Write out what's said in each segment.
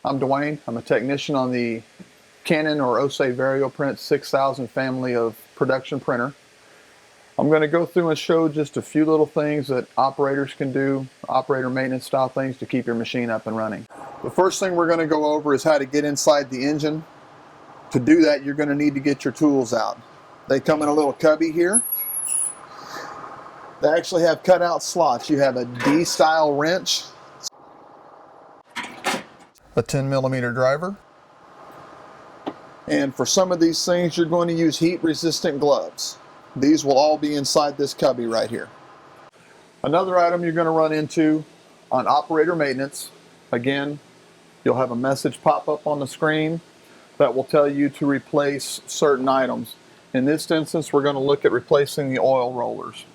I'm Dwayne. I'm a technician on the Canon or Oce VarioPrint 6000 family of production printer. I'm going to go through and show just a few little things that operators can do, operator maintenance style things to keep your machine up and running. The first thing we're going to go over is how to get inside the engine. To do that, you're going to need to get your tools out. They come in a little cubby here. They actually have cutout slots. You have a D-style wrench, a 10mm driver, and for some of these things you're going to use heat-resistant gloves. These will all be inside this cubby right here. Another item you're going to run into on operator maintenance, again, you'll have a message pop up on the screen that will tell you to replace certain items. In this instance, we're going to look at replacing the oil rollers.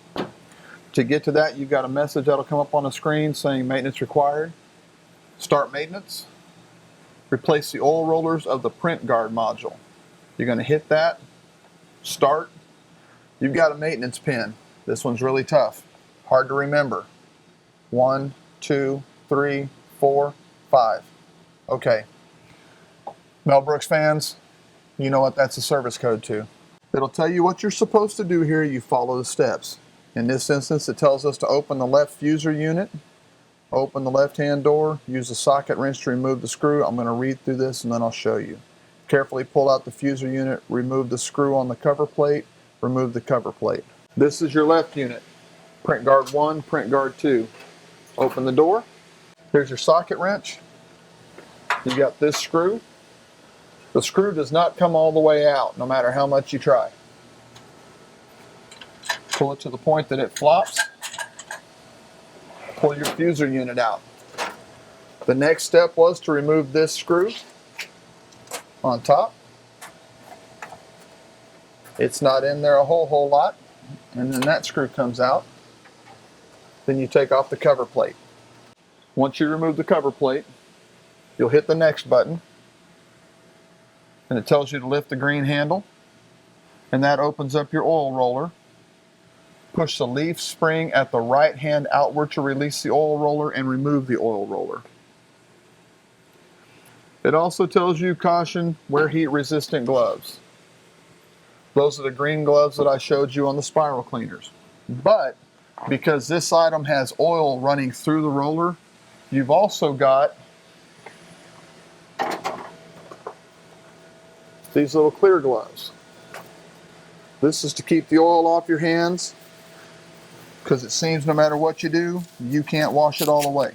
To get to that, you've got a message that'll come up on the screen saying maintenance required. Start maintenance. Replace the oil rollers of the print guard module. You're going to hit that, start. You've got a maintenance pin. This one's really tough, hard to remember. 1, 2, 3, 4, 5. Okay. Mel Brooks fans, you know what that's a service code to. It'll tell you what you're supposed to do here. You follow the steps. In this instance, it tells us to open the left fuser unit, open the left-hand door, use the socket wrench to remove the screw. I'm going to read through this and then I'll show you. Carefully pull out the fuser unit, remove the screw on the cover plate, remove the cover plate. This is your left unit. Print guard 1, print guard 2. Open the door. Here's your socket wrench. You got this screw. The screw does not come all the way out, no matter how much you try. Pull it to the point that it flops. Pull your fuser unit out. The next step was to remove this screw on top. It's not in there a whole lot. And then that screw comes out. Then you take off the cover plate. Once you remove the cover plate, you'll hit the next button. And it tells you to lift the green handle. And that opens up your oil roller. Push the leaf spring at the right hand outward to release the oil roller and remove the oil roller. It also tells you, caution, wear heat resistant gloves. Those are the green gloves that I showed you on the spiral cleaners. But because this item has oil running through the roller, you've also got these little clear gloves. This is to keep the oil off your hands, because it seems no matter what you do, you can't wash it all away.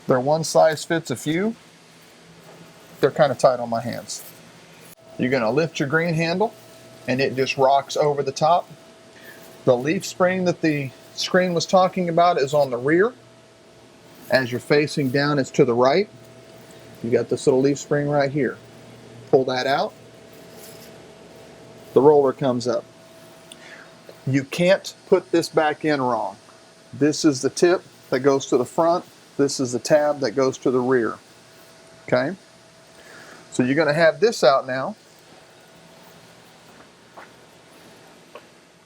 They're one size fits a few. They're kind of tight on my hands. You're going to lift your green handle and it just rocks over the top. The leaf spring that the screen was talking about is on the rear. As you're facing down, it's to the right. You got this little leaf spring right here. Pull that out. The roller comes up. You can't put this back in wrong. This is the tip that goes to the front. This is the tab that goes to the rear. Okay? So you're going to have this out now.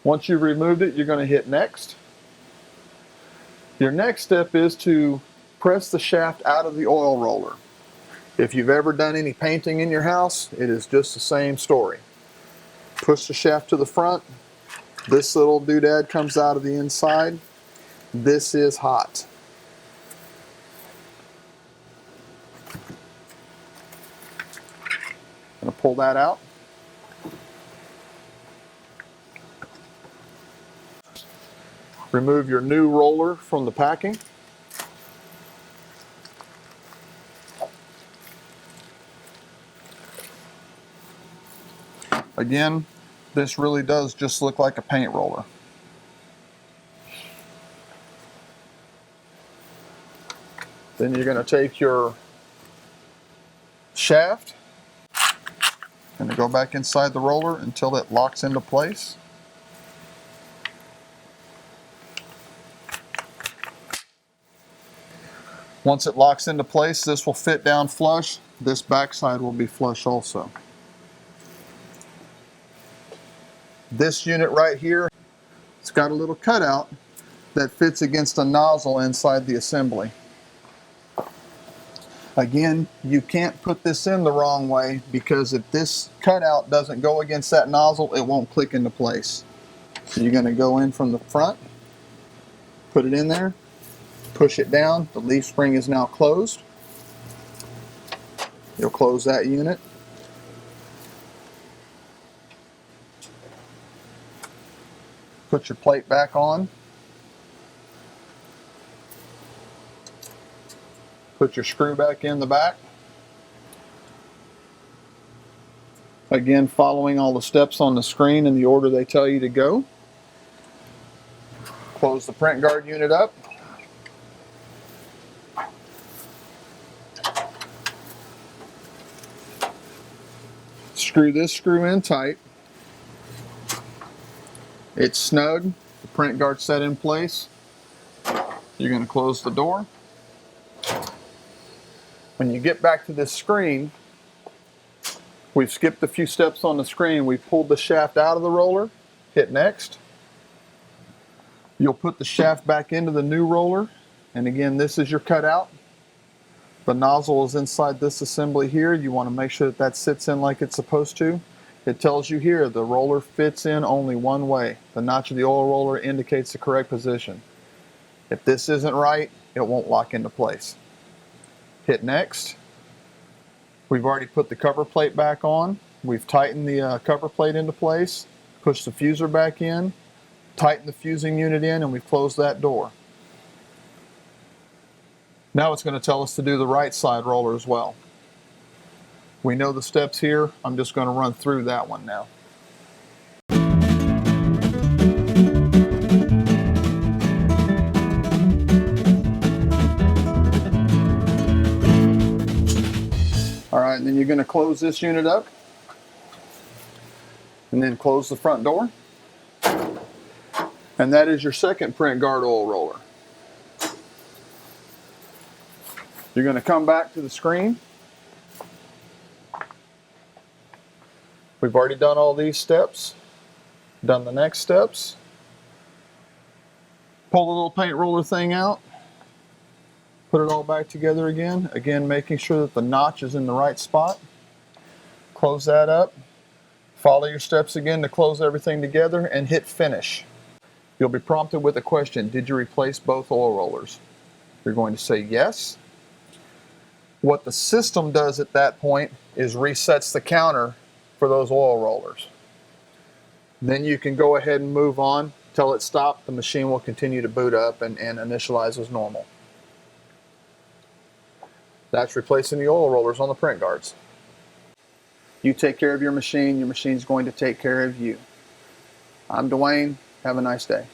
Once you've removed it, you're going to hit next. Your next step is to press the shaft out of the oil roller. If you've ever done any painting in your house, it is just the same story. Push the shaft to the front. This little doodad comes out of the inside. This is hot. I'm going to pull that out. Remove your new roller from the packing. Again, this really does just look like a paint roller. Then you're going to take your shaft and go back inside the roller until it locks into place. Once it locks into place, this will fit down flush. This backside will be flush also. This unit right here, it's got a little cutout that fits against a nozzle inside the assembly. Again, you can't put this in the wrong way, because if this cutout doesn't go against that nozzle, it won't click into place. So you're going to go in from the front, put it in there, push it down. The leaf spring is now closed. You'll close that unit. Put your plate back on. Put your screw back in the back. Again, following all the steps on the screen in the order they tell you to go. Close the print guard unit up. Screw this screw in tight. It's snug. The print guard set in place. You're going to close the door. When you get back to this screen, we've skipped a few steps on the screen. We pulled the shaft out of the roller. Hit next. You'll put the shaft back into the new roller. And again, this is your cutout. The nozzle is inside this assembly here. You want to make sure that that sits in like it's supposed to. It tells you here the roller fits in only one way. The notch of the oil roller indicates the correct position. If this isn't right, it won't lock into place. Hit next. We've already put the cover plate back on. We've tightened the cover plate into place, pushed the fuser back in, tightened the fusing unit in, and we've closed that door. Now it's going to tell us to do the right side roller as well. We know the steps here. I'm just going to run through that one now. All right, and then you're going to close this unit up and then close the front door. And that is your second print guard oil roller. You're going to come back to the screen. We've already done all these steps, done the next steps. Pull the little paint roller thing out, put it all back together again. Again, making sure that the notch is in the right spot. Close that up. Follow your steps again to close everything together and hit finish. You'll be prompted with a question: did you replace both oil rollers? You're going to say yes. What the system does at that point is resets the counter for those oil rollers. Then you can go ahead and move on. Till it stops, the machine will continue to boot up and initialize as normal. That's replacing the oil rollers on the print guards. You take care of your machine's going to take care of you. I'm Dwayne. Have a nice day.